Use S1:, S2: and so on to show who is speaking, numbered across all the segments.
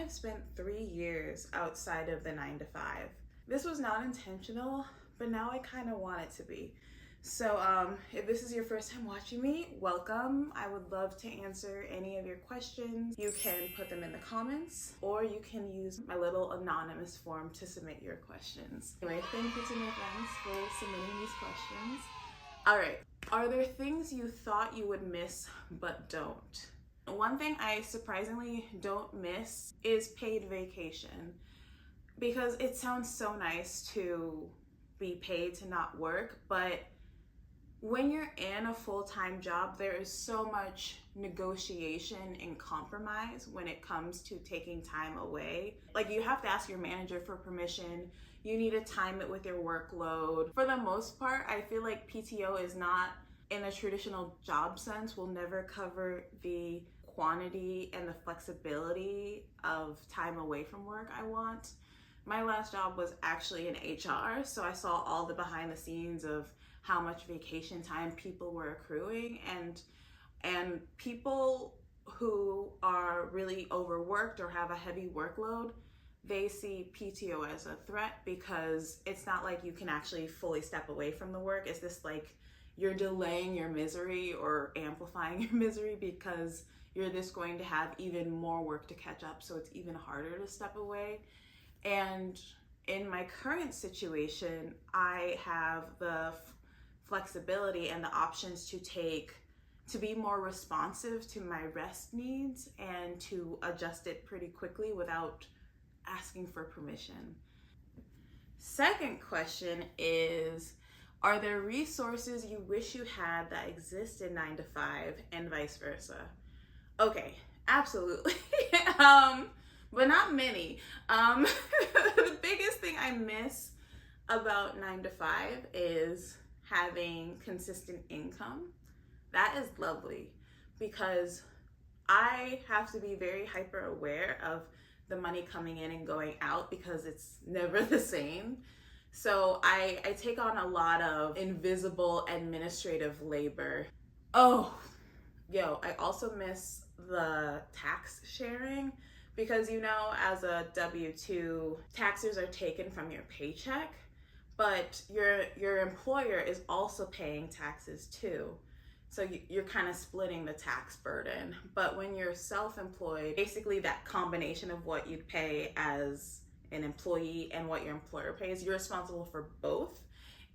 S1: have spent 3 years outside of the 9 to 5. This was not intentional, but now I kind of want it to be. So if this is your first time watching me, welcome. I would love to answer any of your questions. You can put them in the comments, or you can use my little anonymous form to submit your questions. Anyway, thank you to my friends for submitting these questions. All right, are there things you thought you would miss but don't? One thing I surprisingly don't miss is paid vacation, because it sounds so nice to be paid to not work, but when you're in a full-time job, there is so much negotiation and compromise when it comes to taking time away. Like, you have to ask your manager for permission. You need to time it with your workload. For the most part, I feel like PTO is not, in a traditional job sense, will never cover the quantity and the flexibility of time away from work I want. My last job was actually in HR, so I saw all the behind the scenes of how much vacation time people were accruing, and people who are really overworked or have a heavy workload, they see PTO as a threat, because it's not like you can actually fully step away from the work. It's just like you're delaying your misery or amplifying your misery, because you're just going to have even more work to catch up, so it's even harder to step away. And in my current situation, I have the flexibility and the options to be more responsive to my rest needs and to adjust it pretty quickly without asking for permission. Second question is, are there resources you wish you had that exist in 9 to 5 and vice versa? Okay, absolutely. But not many. The biggest thing I miss about 9 to 5 is having consistent income. That is lovely, because I have to be very hyper aware of the money coming in and going out, because it's never the same. So I take on a lot of invisible administrative labor. Oh, I also miss the tax sharing, because as a W-2, taxes are taken from your paycheck, but your employer is also paying taxes too. So you're kind of splitting the tax burden. But when you're self-employed, basically that combination of what you'd pay as an employee and what your employer pays, you're responsible for both.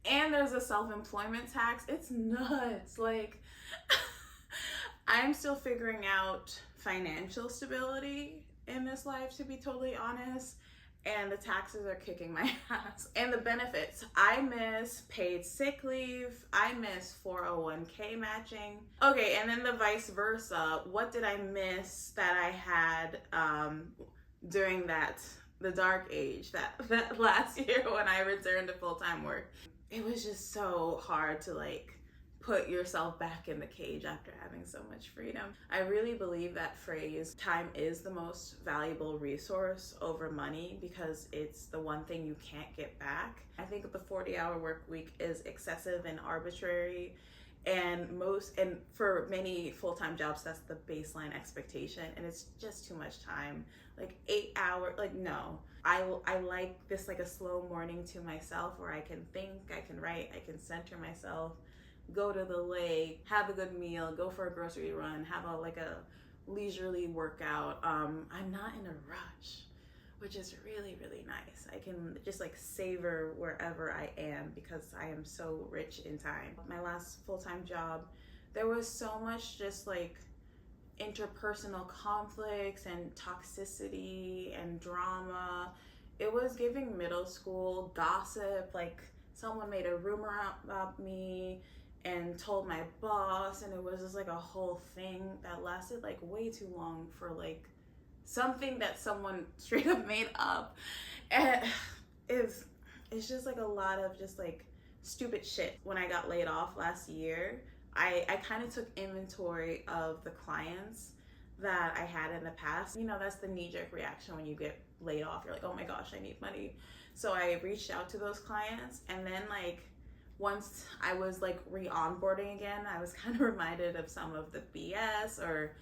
S1: And there's a self-employment tax. It's nuts. Like, I'm still figuring out financial stability in this life, to be totally honest. And the taxes are kicking my ass. And the benefits, I miss paid sick leave. I miss 401k matching. Okay, and then the vice versa. What did I miss that I had during the dark age, that last year when I returned to full-time work? It was just so hard to put yourself back in the cage after having so much freedom. I really believe that phrase, time is the most valuable resource over money, because it's the one thing you can't get back. I think the 40-hour work week is excessive and arbitrary, and for many full-time jobs, that's the baseline expectation, and it's just too much time. 8 hours, no. I like this, a slow morning to myself, where I can think, I can write, I can center myself, go to the lake, have a good meal, go for a grocery run, have a leisurely workout. I'm not in a rush, which is really, really nice. I can just savor wherever I am, because I am so rich in time. My last full-time job, there was so much just interpersonal conflicts and toxicity and drama. It was giving middle school gossip. Someone made a rumor about me and told my boss, and it was just a whole thing that lasted way too long for something that someone straight up made up. And it's just a lot of just stupid shit. When I got laid off last year, I kind of took inventory of the clients that I had in the past. That's the knee-jerk reaction when you get laid off. You're like, oh my gosh, I need money. So I reached out to those clients, and then once I was re-onboarding again, I was kind of reminded of some of the BS, or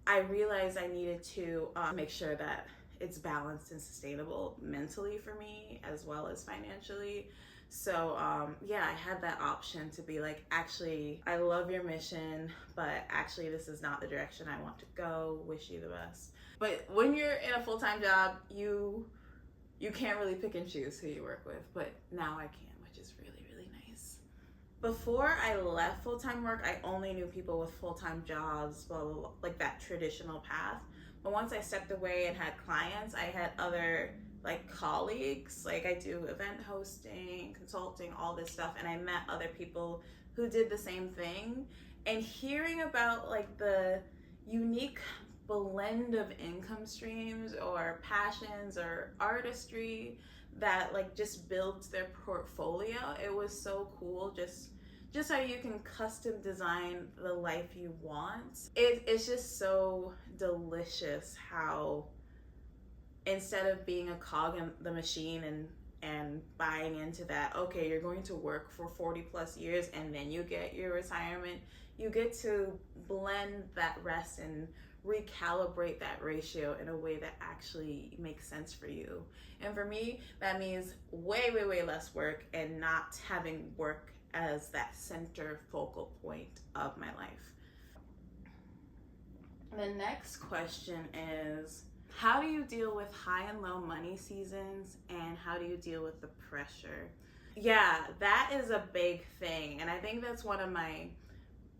S1: I realized I needed to make sure that it's balanced and sustainable mentally for me as well as financially. So yeah, I had that option to be like, actually, I love your mission, but actually this is not the direction I want to go. Wish you the best. But when you're in a full-time job, you can't really pick and choose who you work with, but now I can, which is really, really nice. Before I left full-time work, I only knew people with full-time jobs, blah, blah, blah, like that traditional path. But once I stepped away and had clients, I had other like colleagues, like I do event hosting, consulting, all this stuff, and I met other people who did the same thing. And hearing about like the unique blend of income streams or passions or artistry that like just builds their portfolio, it was so cool. Just how you can custom design the life you want. It's just so delicious how instead of being a cog in the machine and buying into that, okay, you're going to work for 40 plus years and then you get your retirement, you get to blend that rest and recalibrate that ratio in a way that actually makes sense for you. And for me, that means way, way, way less work and not having work as that center focal point of my life. The next question is, how do you deal with high and low money seasons, and how do you deal with the pressure? Yeah, that is a big thing, and I think that's one of my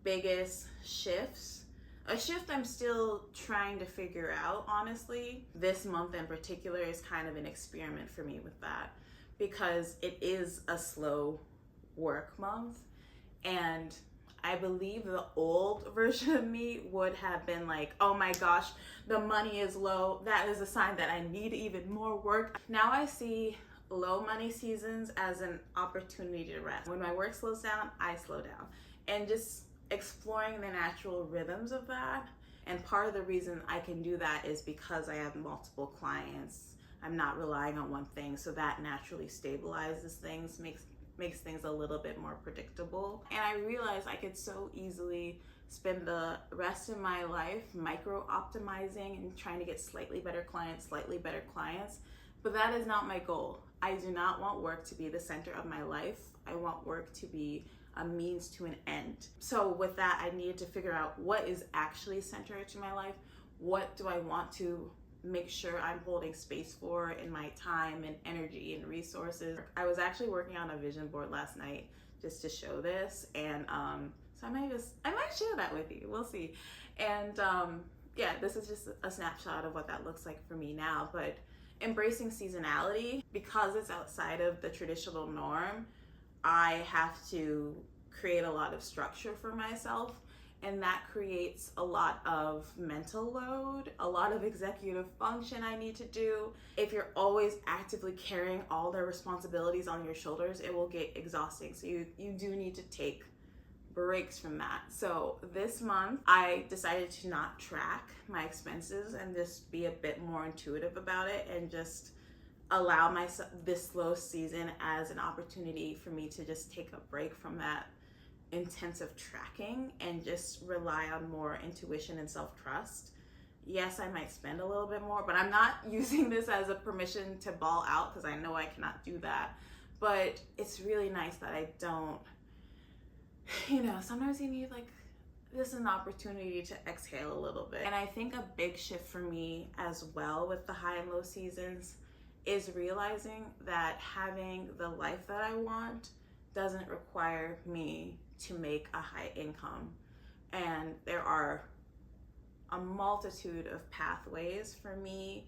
S1: biggest shifts. A shift I'm still trying to figure out, honestly. This month in particular is kind of an experiment for me with that, because it is a slow work month, and I believe the old version of me would have been like, oh my gosh, the money is low. That is a sign that I need even more work. Now I see low money seasons as an opportunity to rest. When my work slows down, I slow down. And just exploring the natural rhythms of that. And part of the reason I can do that is because I have multiple clients. I'm not relying on one thing, so that naturally stabilizes things, makes things a little bit more predictable. And I realized I could so easily spend the rest of my life micro optimizing and trying to get slightly better clients, but that is not my goal. I do not want work to be the center of my life. I want work to be a means to an end. So with that, I needed to figure out what is actually central to my life. What do I want to make sure I'm holding space for in my time and energy and resources. I was actually working on a vision board last night just to show this, and so I might share that with you. We'll see. And yeah, this is just a snapshot of what that looks like for me now. But embracing seasonality, because it's outside of the traditional norm, I have to create a lot of structure for myself. And that creates a lot of mental load, a lot of executive function I need to do. If you're always actively carrying all the responsibilities on your shoulders, it will get exhausting. So you do need to take breaks from that. So this month, I decided to not track my expenses and just be a bit more intuitive about it and just allow myself this slow season as an opportunity for me to just take a break from that intensive tracking and just rely on more intuition and self-trust. Yes, I might spend a little bit more, but I'm not using this as a permission to ball out, because I know I cannot do that. But it's really nice that I don't, sometimes you need this is an opportunity to exhale a little bit. And I think a big shift for me as well with the high and low seasons is realizing that having the life that I want doesn't require me to make a high income. And there are a multitude of pathways for me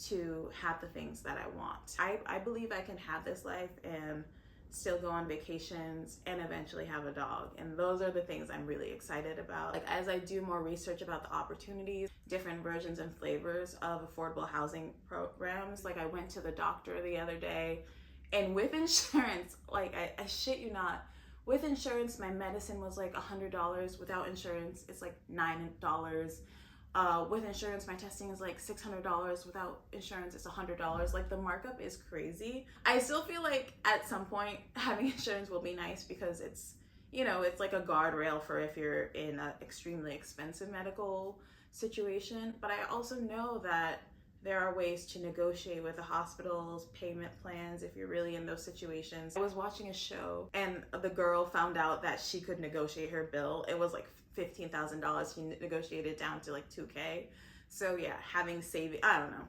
S1: to have the things that I want. I believe I can have this life and still go on vacations and eventually have a dog. And those are the things I'm really excited about. As I do more research about the opportunities, different versions and flavors of affordable housing programs, I went to the doctor the other day, and with insurance, I shit you not, with insurance, my medicine was $100. Without insurance, it's $9. With insurance, my testing is $600. Without insurance, it's $100. The markup is crazy. I still feel like at some point having insurance will be nice, because it's, it's like a guardrail for if you're in an extremely expensive medical situation. But I also know that There are ways to negotiate with the hospital's payment plans if you're really in those situations. I was watching a show and the girl found out that she could negotiate her bill. It was like $15,000. She negotiated down to like $2K. So yeah, having saving, I don't know.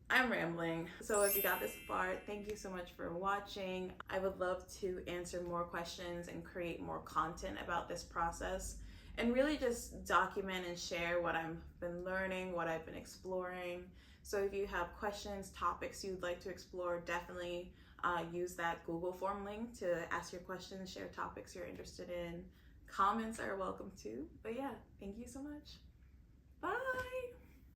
S1: I'm rambling. So if you got this far, thank you so much for watching. I would love to answer more questions and create more content about this process and really just document and share what I've been learning, what I've been exploring. So if you have questions, topics you'd like to explore, definitely use that Google form link to ask your questions, share topics you're interested in. Comments are welcome too. But yeah, thank you so much. Bye.